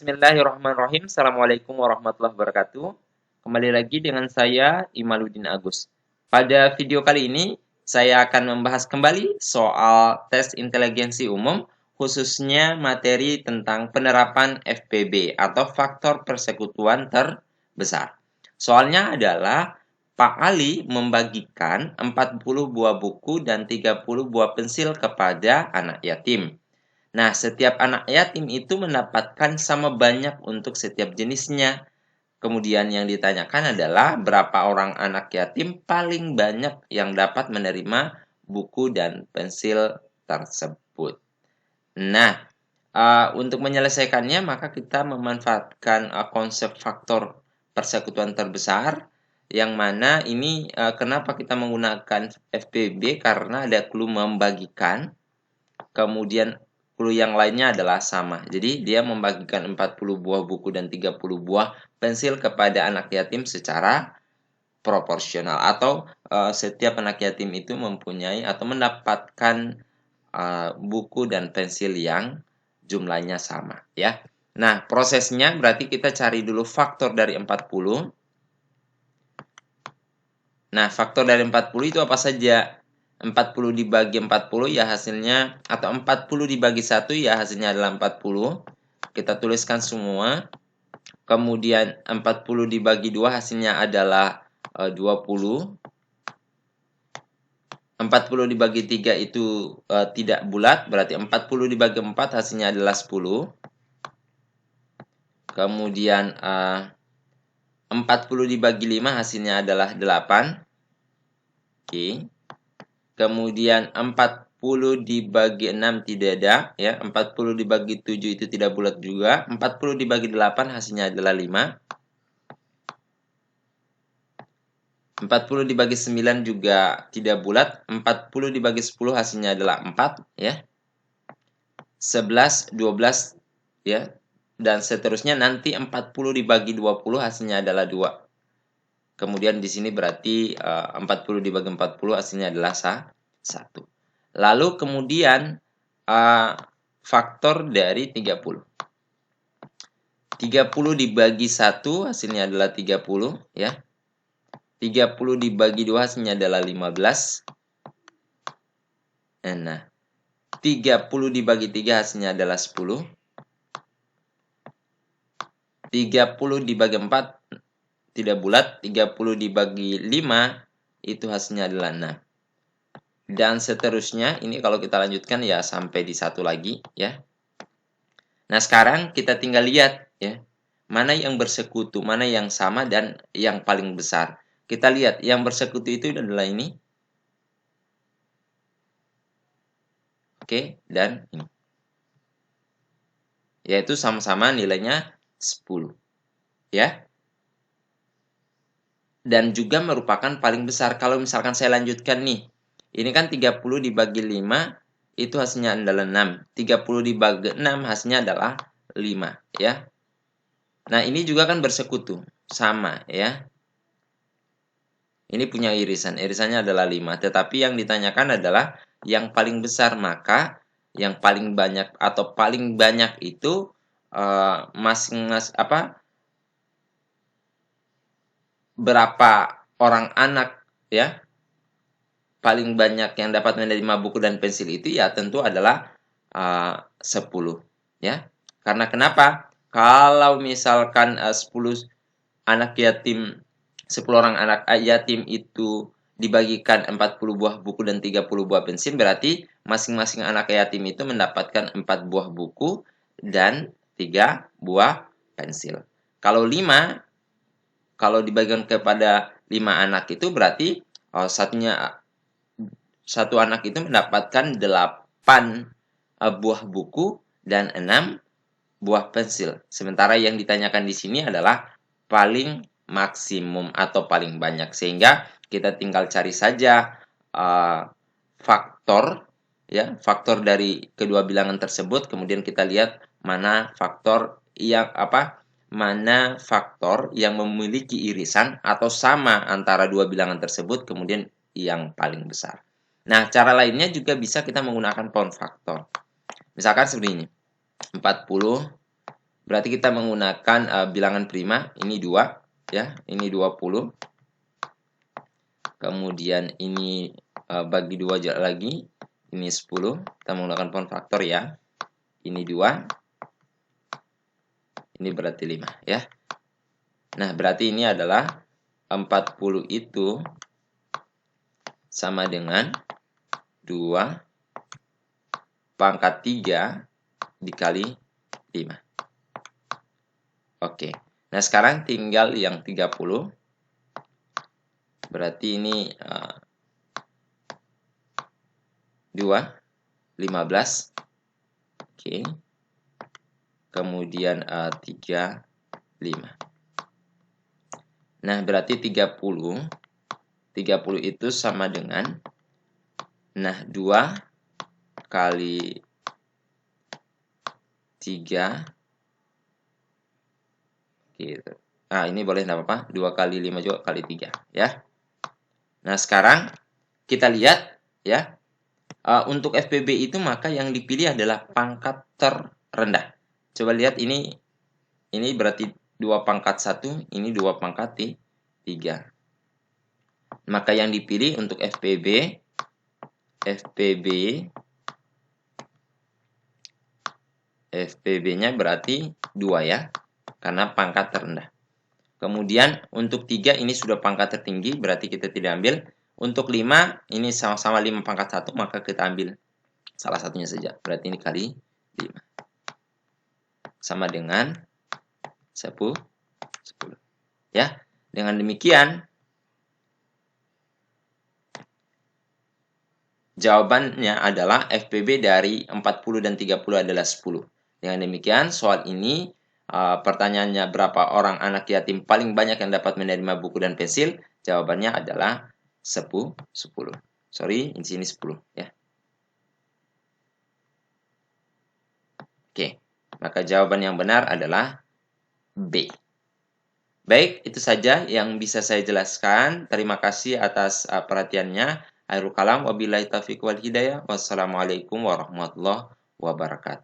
Bismillahirrahmanirrahim. Assalamualaikum warahmatullahi wabarakatuh. Kembali lagi dengan saya, Imaluddin Agus. Pada video kali ini, saya akan membahas kembali soal tes inteligensi umum, khususnya materi tentang penerapan FPB atau faktor persekutuan terbesar. Soalnya adalah Pak Ali membagikan 40 buah buku dan 30 buah pensil kepada anak yatim. Nah, setiap anak yatim itu mendapatkan sama banyak untuk setiap jenisnya. Kemudian yang ditanyakan adalah berapa orang anak yatim paling banyak yang dapat menerima buku dan pensil tersebut. Nah, untuk menyelesaikannya maka kita memanfaatkan konsep faktor persekutuan terbesar, yang mana ini kenapa kita menggunakan FPB, karena ada clue membagikan, kemudian clue yang lainnya adalah sama. Jadi dia membagikan 40 buah buku dan 30 buah pensil kepada anak yatim secara proporsional, atau setiap anak yatim itu mempunyai atau mendapatkan buku dan pensil yang jumlahnya sama, ya. Nah, prosesnya berarti kita cari dulu faktor dari 40. Nah, faktor dari 40 itu apa saja? 40 dibagi 40 ya hasilnya, atau 40 dibagi 1 ya hasilnya adalah 40. Kita tuliskan semua. Kemudian 40 dibagi 2 hasilnya adalah 20. 40 dibagi 3 itu tidak bulat, berarti 40 dibagi 4 hasilnya adalah 10. Kemudian 40 dibagi 5 hasilnya adalah 8. Oke. Kemudian 40 dibagi 6 tidak ada, ya. 40 dibagi 7 itu tidak bulat juga. 40 dibagi 8 hasilnya adalah 5. 40 dibagi 9 juga tidak bulat. 40 dibagi 10 hasilnya adalah 4, ya. 11, 12, ya. Dan seterusnya, nanti 40 dibagi 20 hasilnya adalah 2. Kemudian di sini berarti 40 dibagi 40 hasilnya adalah 1. Lalu kemudian faktor dari 30. 30 dibagi 1 hasilnya adalah 30, ya. 30 dibagi 2 hasilnya adalah 15. Nah, 30 dibagi 3 hasilnya adalah 10. 30 dibagi 4 tidak bulat. 30 dibagi 5 itu hasilnya adalah 6. Dan seterusnya, ini kalau kita lanjutkan ya sampai di 1 lagi, ya. Nah, sekarang kita tinggal lihat, ya, mana yang bersekutu, mana yang sama, dan yang paling besar. Kita lihat yang bersekutu itu adalah ini. Oke, dan ini. Yaitu sama-sama nilainya 10. Ya. Dan juga merupakan paling besar. Kalau misalkan saya lanjutkan nih. Ini kan 30 dibagi 5 itu hasilnya adalah 6. 30 dibagi 6 hasilnya adalah 5, ya. Nah, ini juga kan bersekutu, sama, ya. Ini punya irisan, irisannya adalah 5. Tetapi yang ditanyakan adalah yang paling besar, maka yang paling banyak atau paling banyak itu berapa orang anak, ya, paling banyak yang dapat menerima buku dan pensil itu, ya tentu adalah 10, ya. Karena kenapa? Kalau misalkan 10 anak yatim, 10 orang anak yatim itu dibagikan 40 buah buku dan 30 buah pensil, berarti masing-masing anak yatim itu mendapatkan 4 buah buku dan 3 buah pensil. Kalau dibagikan kepada 5 anak itu berarti satu anak itu mendapatkan 8 buah buku dan 6 buah pensil. Sementara yang ditanyakan di sini adalah paling maksimum atau paling banyak. Sehingga kita tinggal cari saja faktor, ya, faktor dari kedua bilangan tersebut. Kemudian kita lihat mana faktor yang memiliki irisan atau sama antara dua bilangan tersebut, kemudian yang paling besar. Nah, cara lainnya juga bisa kita menggunakan pound faktor. Misalkan seperti ini. 40 Berarti kita menggunakan bilangan prima, ini 2, ya, ini 20. Kemudian ini bagi 2 lagi, ini 10. Kita menggunakan pound faktor ya. Ini 2. Ini berarti 5 ya. Nah, berarti ini adalah 40 itu sama dengan 2 pangkat 3 dikali 5. Oke. Nah, sekarang tinggal yang 30. Berarti ini 2, 15. Oke. Kemudian 3, 5. Nah, berarti 30 itu sama dengan 2 kali 3 gitu. Nah, ini boleh enggak apa-apa, 2 kali 5 juga kali 3 ya. Nah, sekarang kita lihat ya. Untuk FPB itu maka yang dipilih adalah pangkat terendah. Coba lihat ini berarti 2 pangkat 1, ini 2 pangkat 3. Maka yang dipilih untuk FPB-nya berarti 2 ya, karena pangkat terendah. Kemudian untuk 3 ini sudah pangkat tertinggi, berarti kita tidak ambil. Untuk 5 ini sama-sama 5 pangkat 1, maka kita ambil salah satunya saja. Berarti ini kali 5. Sama dengan 10. Ya, dengan demikian jawabannya adalah FPB dari 40 dan 30 adalah 10. Dengan demikian, soal ini pertanyaannya berapa orang anak yatim paling banyak yang dapat menerima buku dan pensil? Jawabannya adalah 10. Sorry, di sini 10 ya. Oke, maka jawaban yang benar adalah B. Baik, itu saja yang bisa saya jelaskan. Terima kasih atas perhatiannya. Akhirul kalam, wabillahi taufiq wal hidayah. Wassalamualaikum warahmatullahi wabarakatuh.